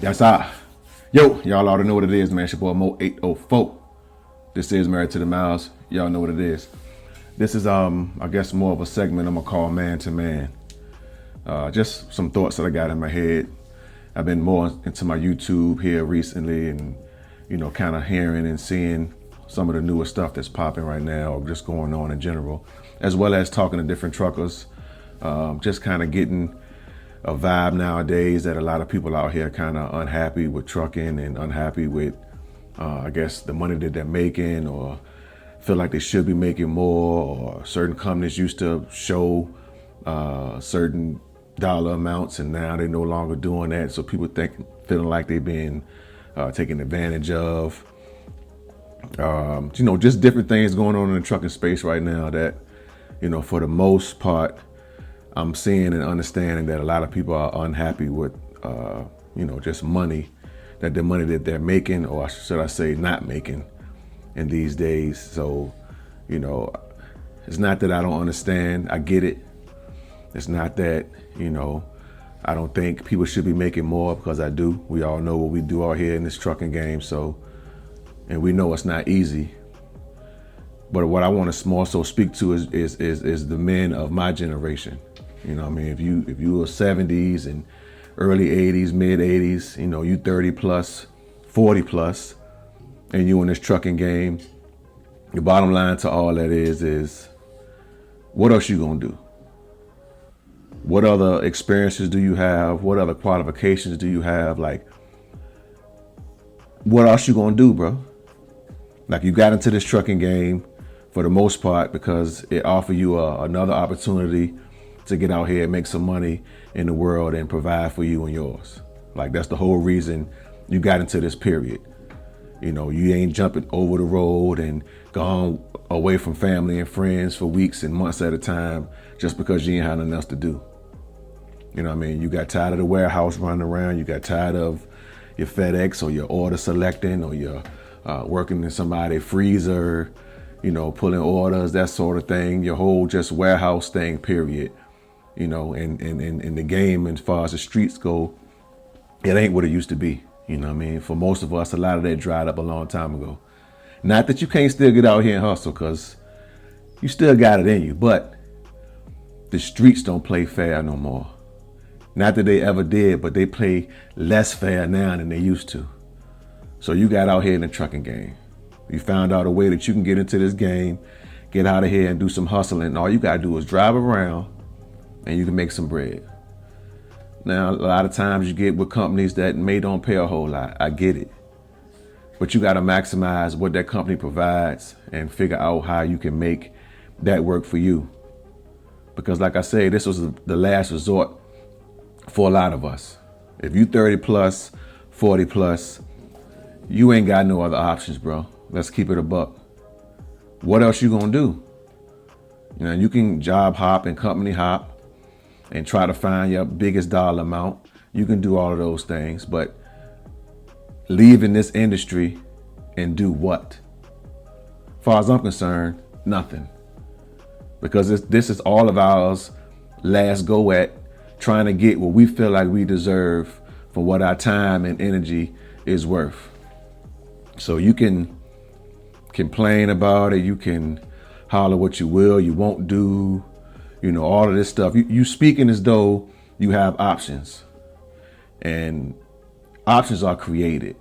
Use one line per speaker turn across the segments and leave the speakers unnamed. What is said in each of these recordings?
Yes, I. Yo, y'all already know what it is, man. It's your boy Mo 804. This is Married to the Miles. Y'all know what it is. This is I guess more of a segment I'm gonna call Man to Man. Just some thoughts that I got in my head. I've been more into my YouTube here recently, and kind of hearing and seeing some of the newer stuff that's popping right now, or just going on in general, as well as talking to different truckers. Just kind of getting a vibe nowadays that a lot of people out here kind of unhappy with trucking and unhappy with, I guess, the money that they're making, or feel like they should be making more, or certain companies used to show certain dollar amounts and now they're no longer doing that. So people feeling like they're being taken advantage of. Just different things going on in the trucking space right now that, for the most part, I'm seeing and understanding that a lot of people are unhappy with, just money, that the money that they're making, or should I say not making in these days. So, it's not that I don't understand. I get it. It's not that, I don't think people should be making more, because I do. We all know what we do out here in this trucking game. So, and we know it's not easy. But what I want to more so speak to is the men of my generation. If you were 70s and early 80s, mid 80s, you 30 plus, 40 plus, and you in this trucking game, the bottom line to all that is what else you gonna do? What other experiences do you have? What other qualifications do you have? Like, what else you gonna do, bro? Like, you got into this trucking game for the most part because it offered you another opportunity to get out here and make some money in the world and provide for you and yours. Like, that's the whole reason you got into this period. You ain't jumping over the road and gone away from family and friends for weeks and months at a time just because you ain't had nothing else to do. You got tired of the warehouse running around. You got tired of your FedEx or your order selecting, or your working in somebody's freezer, pulling orders, that sort of thing. Your whole just warehouse thing, period. And the game, as far as the streets go, it ain't what it used to be. For most of us, a lot of that dried up a long time ago. Not that you can't still get out here and hustle, because you still got it in you, but the streets don't play fair no more. Not that they ever did, but they play less fair now than they used to. So you got out here in the trucking game. You found out a way that you can get into this game, get out of here and do some hustling. All you got to do is drive around and you can make some bread. Now, a lot of times you get with companies that don't pay a whole lot. I get it. But you got to maximize what that company provides and figure out how you can make that work for you. Because like I say, this was the last resort for a lot of us. If you 30 plus, 40 plus, you ain't got no other options, bro. Let's keep it a buck. What else you gonna do? You can job hop and company hop and try to find your biggest dollar amount. You can do all of those things, but leave in this industry and do what? As far as I'm concerned, nothing. Because this is all of ours last go at trying to get what we feel like we deserve for what our time and energy is worth. So you can complain about it. You can holler what you will, you won't do, all of this stuff. You speaking as though you have options, and options are created.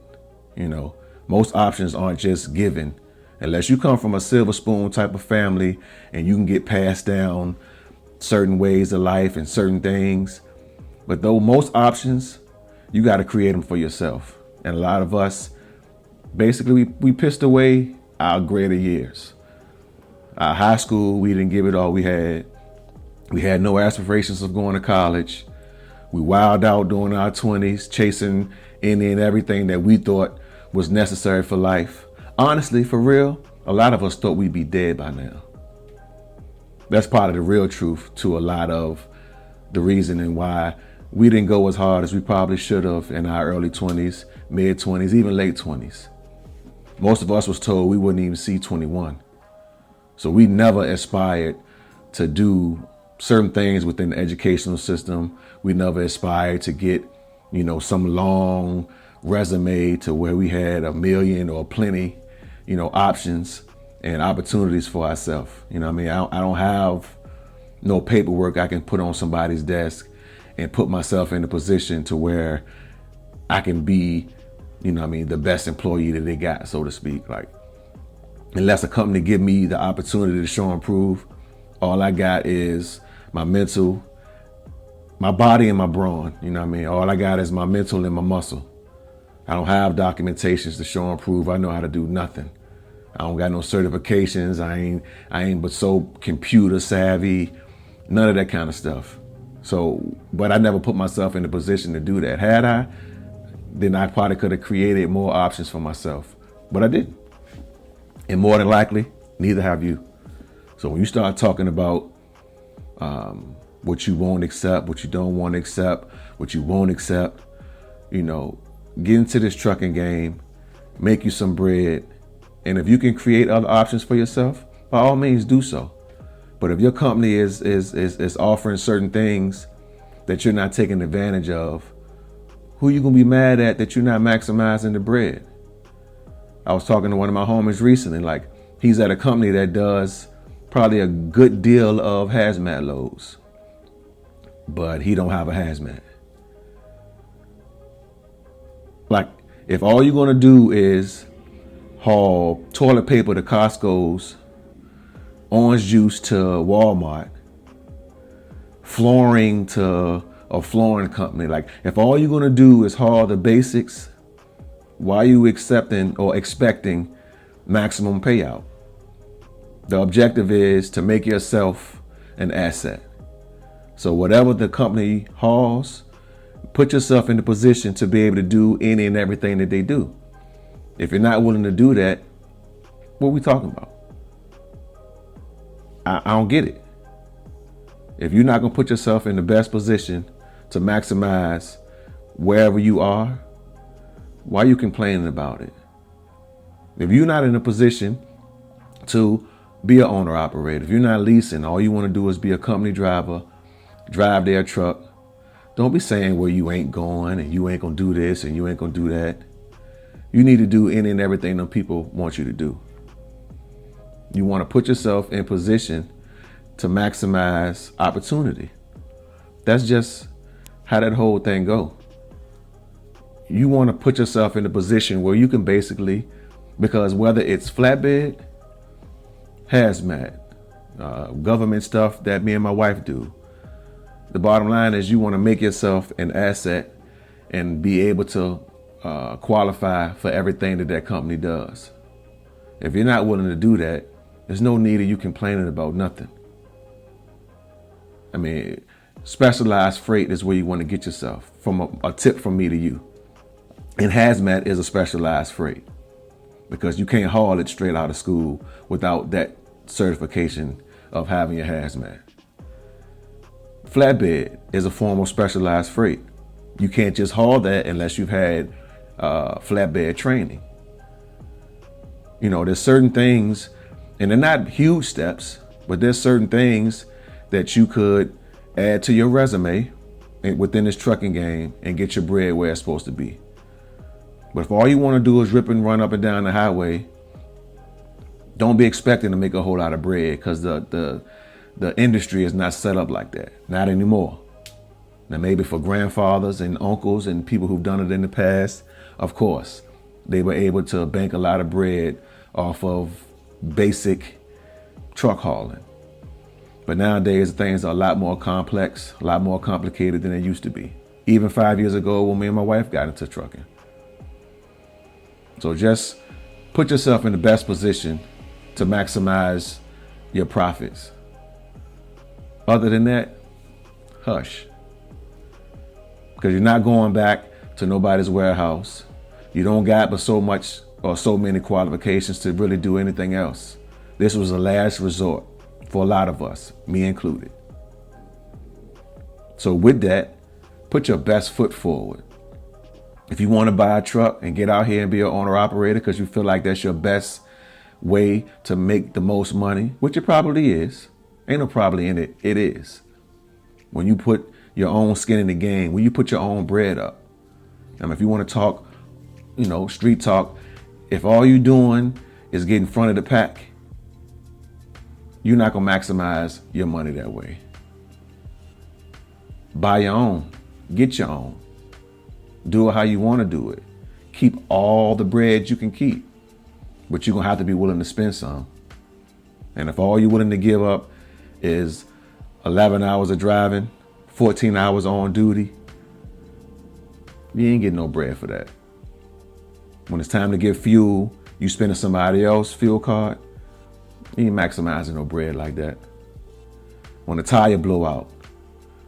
Most options aren't just given, unless you come from a silver spoon type of family and you can get passed down certain ways of life and certain things. But though most options, you got to create them for yourself. And a lot of us, basically, we pissed away our greater years. Our high school, we didn't give it all we had. We had no aspirations of going to college. We wilded out during our 20s, chasing any and everything that we thought was necessary for life. Honestly, for real, a lot of us thought we'd be dead by now. That's part of the real truth to a lot of the reasoning why we didn't go as hard as we probably should have in our early 20s, mid 20s, even late 20s. Most of us was told we wouldn't even see 21. So we never aspired to do certain things within the educational system. We never aspired to get some long resume to where we had a million or plenty, options and opportunities for ourselves. I don't have no paperwork I can put on somebody's desk and put myself in a position to where I can be, the best employee that they got, so to speak. Like, unless a company give me the opportunity to show and prove, all I got is my mental, my body and my brawn. All I got is my mental and my muscle. I don't have documentations to show and prove I know how to do nothing. I don't got no certifications. I ain't but so computer savvy, none of that kind of stuff. So, but I never put myself in a position to do that. Had I, then I probably could have created more options for myself, but I didn't. And more than likely, neither have you. So when you start talking about what you won't accept, what you don't want to accept, what you won't accept, get into this trucking game, make you some bread. And if you can create other options for yourself, by all means do so. But if your company is offering certain things that you're not taking advantage of, who are you going to be mad at that you're not maximizing the bread? I was talking to one of my homies recently, like he's at a company that does probably a good deal of hazmat loads, but he don't have a hazmat. Like, if all you're going to do is haul toilet paper to Costco's, orange juice to Walmart, flooring to a flooring company, like if all you're going to do is haul the basics, why are you accepting or expecting maximum payout? The objective is to make yourself an asset. So whatever the company hauls, put yourself in the position to be able to do any and everything that they do. If you're not willing to do that, what are we talking about? I don't get it. If you're not going to put yourself in the best position to maximize wherever you are, why are you complaining about it? If you're not in a position to be an owner operator, if you're not leasing, all you want to do is be a company driver, drive their truck, don't be saying where you ain't going and you ain't going to do this and you ain't going to do that. You need to do any and everything them people want you to do. You want to put yourself in position to maximize opportunity. That's just how that whole thing go. You want to put yourself in a position where you can basically, because whether it's flatbed, hazmat, government stuff that me and my wife do, the bottom line is you want to make yourself an asset and be able to qualify for everything that company does. If you're not willing to do that, there's no need of you complaining about nothing. I mean, specialized freight is where you want to get yourself. From a tip from me to you. And hazmat is a specialized freight because you can't haul it straight out of school without that certification of having a hazmat. Flatbed is a form of specialized freight. You can't just haul that unless you've had flatbed training. There's certain things, and they're not huge steps, but there's certain things that you could add to your resume within this trucking game and get your bread where it's supposed to be. But if all you want to do is rip and run up and down the highway, don't be expecting to make a whole lot of bread because the industry is not set up like that. Not anymore. Now, maybe for grandfathers and uncles and people who've done it in the past, of course, they were able to bank a lot of bread off of basic truck hauling. But nowadays, things are a lot more complex, a lot more complicated than they used to be. Even 5 years ago when me and my wife got into trucking. So just put yourself in the best position to maximize your profits. Other than that, hush. Because you're not going back to nobody's warehouse. You don't got but so much or so many qualifications to really do anything else. This was a last resort for a lot of us, me included. So with that, put your best foot forward. If you want to buy a truck and get out here and be an owner operator because you feel like that's your best way to make the most money, which it probably is. Ain't no probably in it. It is. When you put your own skin in the game, when you put your own bread up, If you want to talk, street talk, if all you doing is get in front of the pack, you're not going to maximize your money that way. Buy your own. Get your own. Do it how you want to do it. Keep all the bread you can keep, but you're going to have to be willing to spend some. And if all you're willing to give up is 11 hours of driving, 14 hours on duty, you ain't getting no bread for that. When it's time to get fuel, you spending somebody else's fuel card, you ain't maximizing no bread like that. When the tire blow out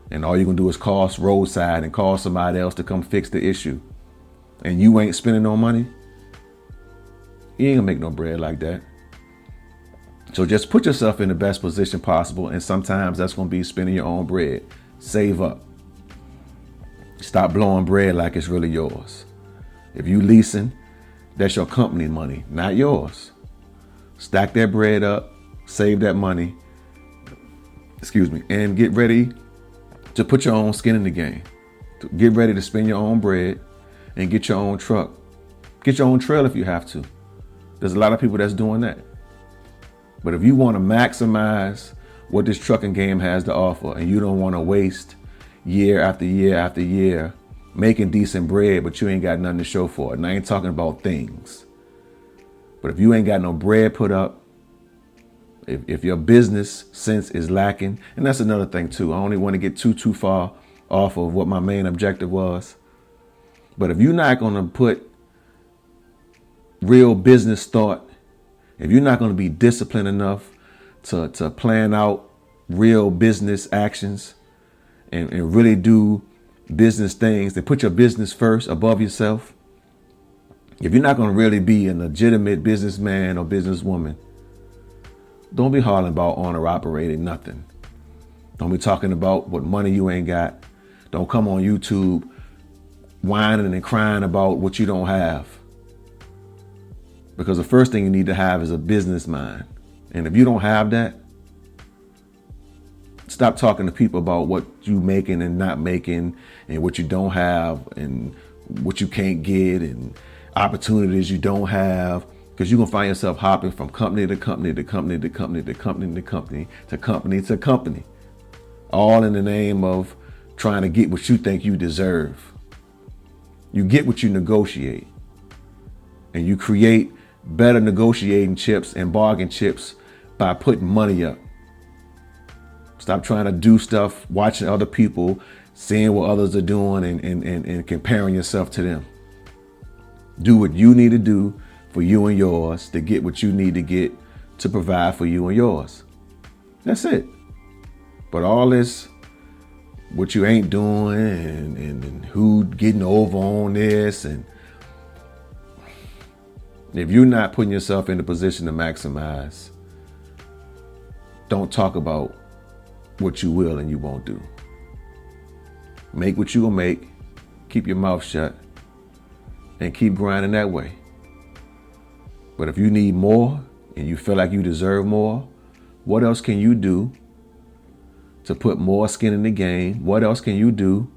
and all you can do is call roadside and call somebody else to come fix the issue and you ain't spending no money, you ain't gonna make no bread like that. So just put yourself in the best position possible, and sometimes that's gonna be spending your own bread. Save up. Stop blowing bread like it's really yours. If you leasing, that's your company money, not yours. Stack that bread up, save that money, and get ready to put your own skin in the game. Get ready to spend your own bread and get your own truck. Get your own trail if you have to. There's a lot of people that's doing that. But if you want to maximize what this trucking game has to offer and you don't want to waste year after year after year making decent bread, but you ain't got nothing to show for it. And I ain't talking about things. But if you ain't got no bread put up, if your business sense is lacking, and that's another thing too. I only want to get too far off of what my main objective was. But if you're not going to put real business thought, if you're not going to be disciplined enough to plan out real business actions and really do business things, and put your business first above yourself, if you're not going to really be a legitimate businessman or businesswoman, don't be hollering about owner operating nothing. Don't be talking about what money you ain't got. Don't come on YouTube whining and crying about what you don't have. Because the first thing you need to have is a business mind. And if you don't have that, stop talking to people about what you making and not making and what you don't have and what you can't get and opportunities you don't have. Because you're going to find yourself hopping from company to company to company to company to company to company to company to company. All in the name of trying to get what you think you deserve. You get what you negotiate. And you create better negotiating chips and bargain chips by putting money up. Stop trying to do stuff, watching other people, seeing what others are doing and comparing yourself to them. Do what you need to do for you and yours to get what you need to get to provide for you and yours. That's it. But all this, what you ain't doing and who getting over on this, and if you're not putting yourself in the position to maximize, don't talk about what you will and you won't do. Make what you will make, keep your mouth shut, and keep grinding that way. But if you need more and you feel like you deserve more, what else can you do to put more skin in the game? What else can you do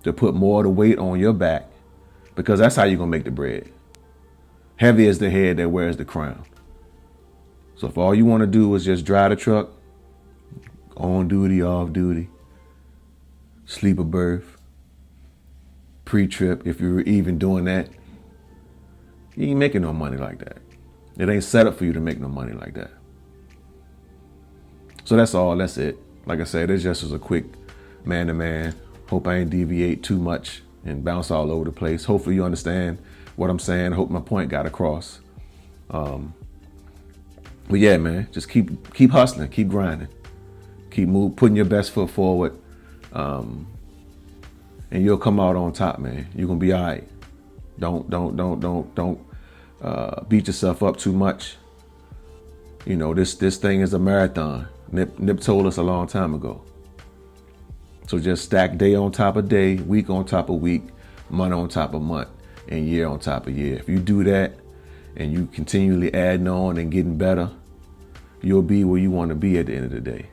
to put more of the weight on your back? Because that's how you're going to make the bread. Heavy is the head that wears the crown. So if all you want to do is just drive the truck, on duty, off duty, sleep a berth, pre-trip, if you're even doing that, you ain't making no money like that. It ain't set up for you to make no money like that. So that's all. That's it. Like I said, this just was a quick man-to-man. Hope I ain't deviate too much and bounce all over the place. Hopefully you understand what I'm saying. I hope my point got across. But yeah, man, just keep hustling, keep grinding, keep putting your best foot forward, and you'll come out on top, man. You're gonna be all right. Don't beat yourself up too much. You know, this thing is a marathon. Nip told us a long time ago. So just stack day on top of day, week on top of week, month on top of month, and year on top of year. If you do that and you continually adding on and getting better, you'll be where you want to be at the end of the day.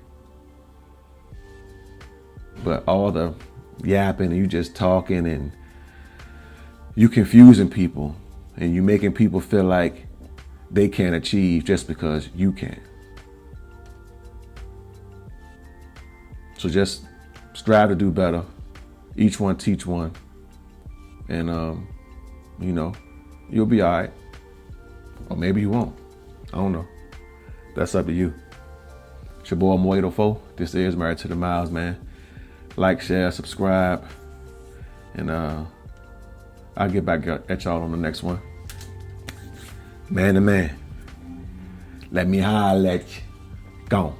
But all the yapping and you just talking and you confusing people and you making people feel like they can't achieve just because you can. So just strive to do better. Each one teach one. And, you'll be all right. Or maybe you won't. I don't know. That's up to you. It's your boy Marriedtooth. This is Married to the Miles, man. Like, share, subscribe. And I'll get back at y'all on the next one. Man to man. Let me holler at you. Gone.